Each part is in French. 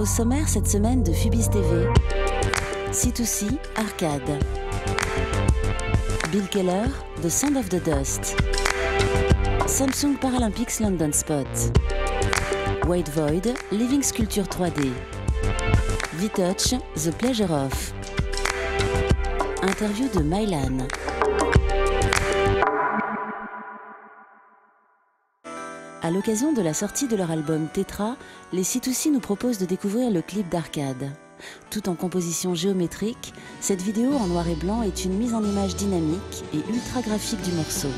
sommaire cette semaine de Phubis TV, C2C, Arcade. Bill Keller, The Sound of the Dust. Samsung Paralympics London Spot. White Void, Living Sculpture 3D. V-Touch, The Pleasure Of. Interview de Mylan. À l'occasion de la sortie de leur album Tetra, les C2C nous proposent de découvrir le clip d'Arcade. Tout en composition géométrique, cette vidéo en noir et blanc est une mise en image dynamique et ultra graphique du morceau.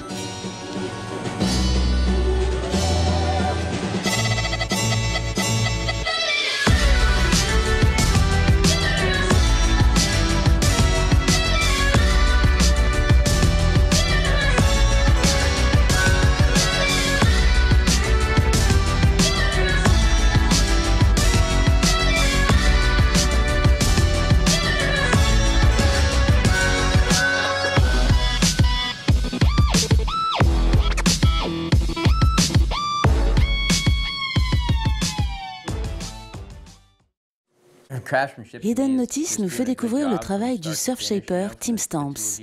Hidden Notice nous fait découvrir le travail du surfshaper Tim Stamps.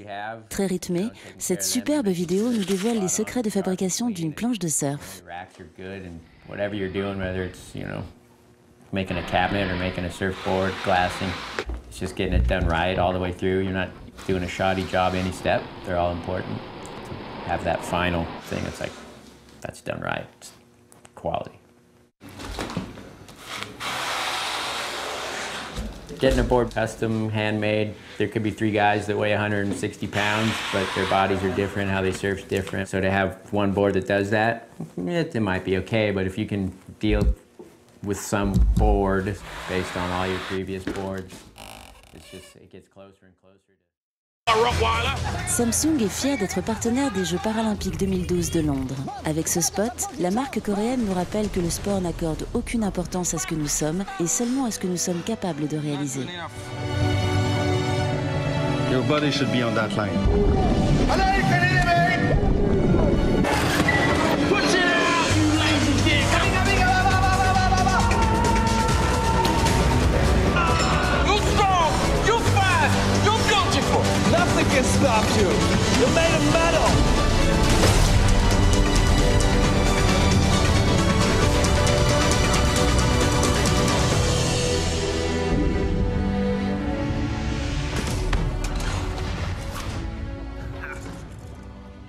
Très rythmé, cette superbe vidéo nous dévoile les secrets de fabrication d'une planche de surf. Making a cabinet or making a surfboard, glassing, it's just getting it done right all the way through. You're not doing a shoddy job any step. They're all important. To have that final thing, it's like, that's done right. It's quality. Getting a board custom, handmade, there could be 3 guys that weigh 160 pounds, but their bodies are different, how they surf's different. So to have one board that does that, it might be okay, but if you can deal with some board based on all your previous boards, it's just, it gets closer and closer to... Samsung est fier d'être partenaire des Jeux Paralympiques 2012 de Londres. Avec ce spot, la marque coréenne nous rappelle que le sport n'accorde aucune importance à ce que nous sommes et seulement à ce que nous sommes capables de réaliser. Your body should be on that line. Nothing can stop you. You're made of metal.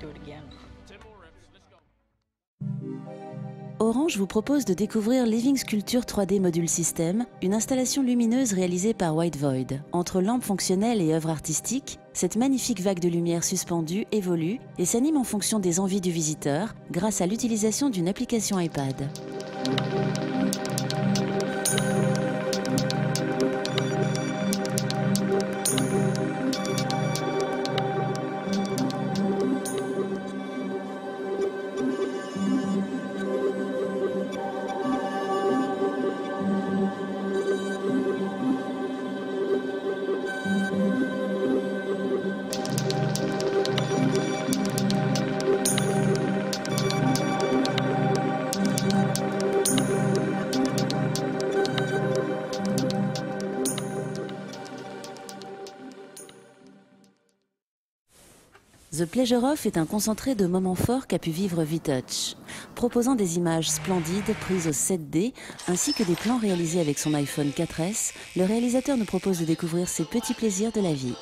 Do it again. Orange vous propose de découvrir Living Sculpture 3D Module System, une installation lumineuse réalisée par White Void. Entre lampes fonctionnelles et œuvres artistiques, cette magnifique vague de lumière suspendue évolue et s'anime en fonction des envies du visiteur grâce à l'utilisation d'une application iPad. The Pleasure Of est un concentré de moments forts qu'a pu vivre V-Touch. Proposant des images splendides prises au 7D ainsi que des plans réalisés avec son iPhone 4S, le réalisateur nous propose de découvrir ces petits plaisirs de la vie.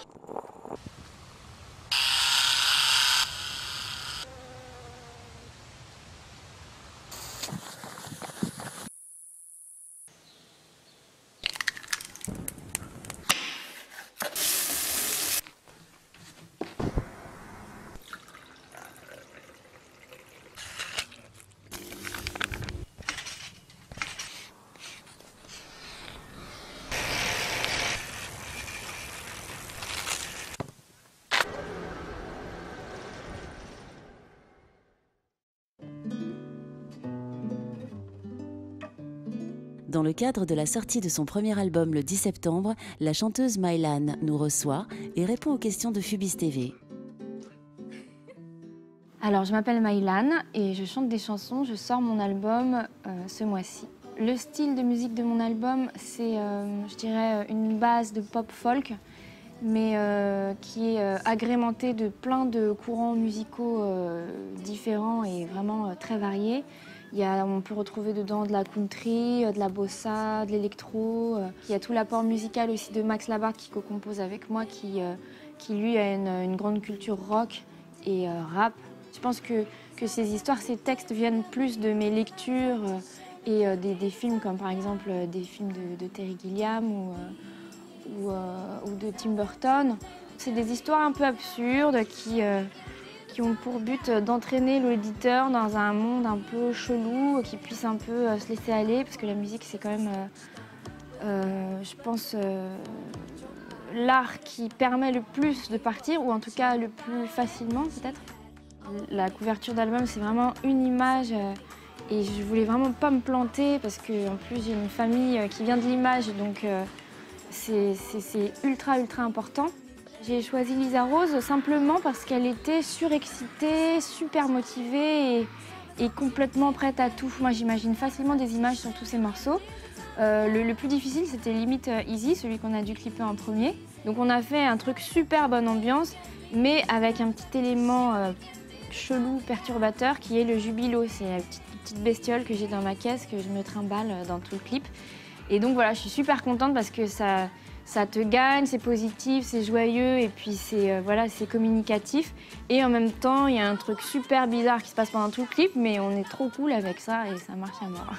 Dans le cadre de la sortie de son premier album le 10 septembre, la chanteuse Mylan nous reçoit et répond aux questions de Phubis TV. Alors, je m'appelle Mylan et je chante des chansons. Je sors mon album ce mois-ci. Le style de musique de mon album, c'est, je dirais, une base de pop-folk, mais qui est agrémentée de plein de courants musicaux différents et vraiment très variés. On peut retrouver dedans de la country, de la bossa, de l'électro. Il y a tout l'apport musical aussi de Max Labarthe qui co-compose avec moi, qui lui a une grande culture rock et rap. Je pense que ces histoires, ces textes viennent plus de mes lectures et des films comme par exemple des films de Terry Gilliam ou de Tim Burton. C'est des histoires un peu absurdes qui ont pour but d'entraîner l'auditeur dans un monde un peu chelou, qui puisse un peu se laisser aller, parce que la musique, c'est quand même, je pense, l'art qui permet le plus de partir, ou en tout cas le plus facilement peut-être. La couverture d'album, c'est vraiment une image, et je voulais vraiment pas me planter, parce qu'en plus j'ai une famille qui vient de l'image, donc c'est ultra important. J'ai choisi Lisa Rose simplement parce qu'elle était surexcitée, super motivée et complètement prête à tout. Moi, j'imagine facilement des images sur tous ces morceaux. Le plus difficile, c'était limite Easy, celui qu'on a dû clipper en premier. Donc on a fait un truc super bonne ambiance, mais avec un petit élément chelou, perturbateur, qui est le jubilo. C'est la petite bestiole que j'ai dans ma caisse, que je me trimballe dans tout le clip. Et donc voilà, je suis super contente parce que ça te gagne, c'est positif, c'est joyeux et puis c'est communicatif. Et en même temps, il y a un truc super bizarre qui se passe pendant tout le clip, mais on est trop cool avec ça et ça marche à mort.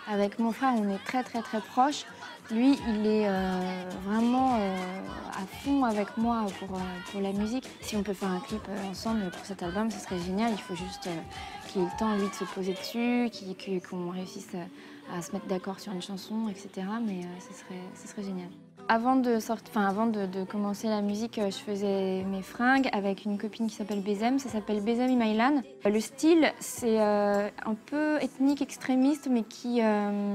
Avec mon frère, on est très proches. Lui, il est vraiment à fond avec moi pour la musique. Si on peut faire un clip ensemble pour cet album, ce serait génial. Il faut juste qu'il ait le temps, lui, de se poser dessus, qu'on réussisse à se mettre d'accord sur une chanson, etc. Mais ce serait génial. Avant de commencer la musique, je faisais mes fringues avec une copine qui s'appelle Bezem. Ça s'appelle Bezem Imailan. Le style, c'est un peu ethnique, extrémiste, mais qui est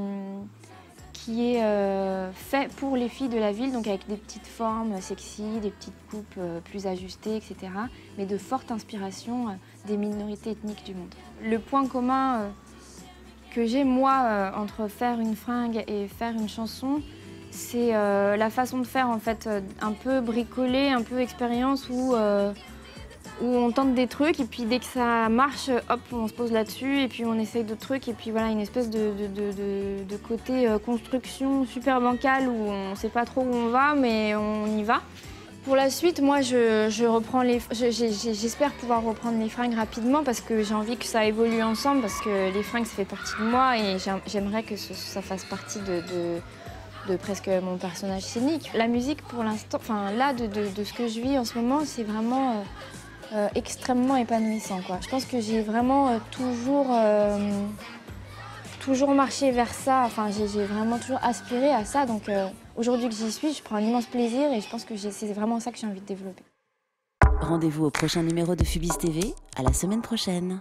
fait pour les filles de la ville, donc avec des petites formes sexy, des petites coupes plus ajustées, etc. Mais de forte inspiration des minorités ethniques du monde. Le point commun que j'ai, moi, entre faire une fringue et faire une chanson, c'est la façon de faire, en fait, un peu bricolée, un peu expérience, où on tente des trucs et puis dès que ça marche, hop, on se pose là-dessus et puis on essaye d'autres trucs et puis voilà, une espèce de côté construction super bancal où on ne sait pas trop où on va, mais on y va. Pour la suite, moi, j'espère pouvoir reprendre les fringues rapidement parce que j'ai envie que ça évolue ensemble, parce que les fringues, ça fait partie de moi et j'aimerais que ça fasse partie de presque mon personnage scénique. La musique, pour l'instant, enfin là, de ce que je vis en ce moment, c'est vraiment extrêmement épanouissant, quoi. Je pense que j'ai vraiment toujours marché vers ça. Enfin, j'ai vraiment toujours aspiré à ça. Donc aujourd'hui que j'y suis, je prends un immense plaisir et je pense que c'est vraiment ça que j'ai envie de développer. Rendez-vous au prochain numéro de Phubis TV, à la semaine prochaine.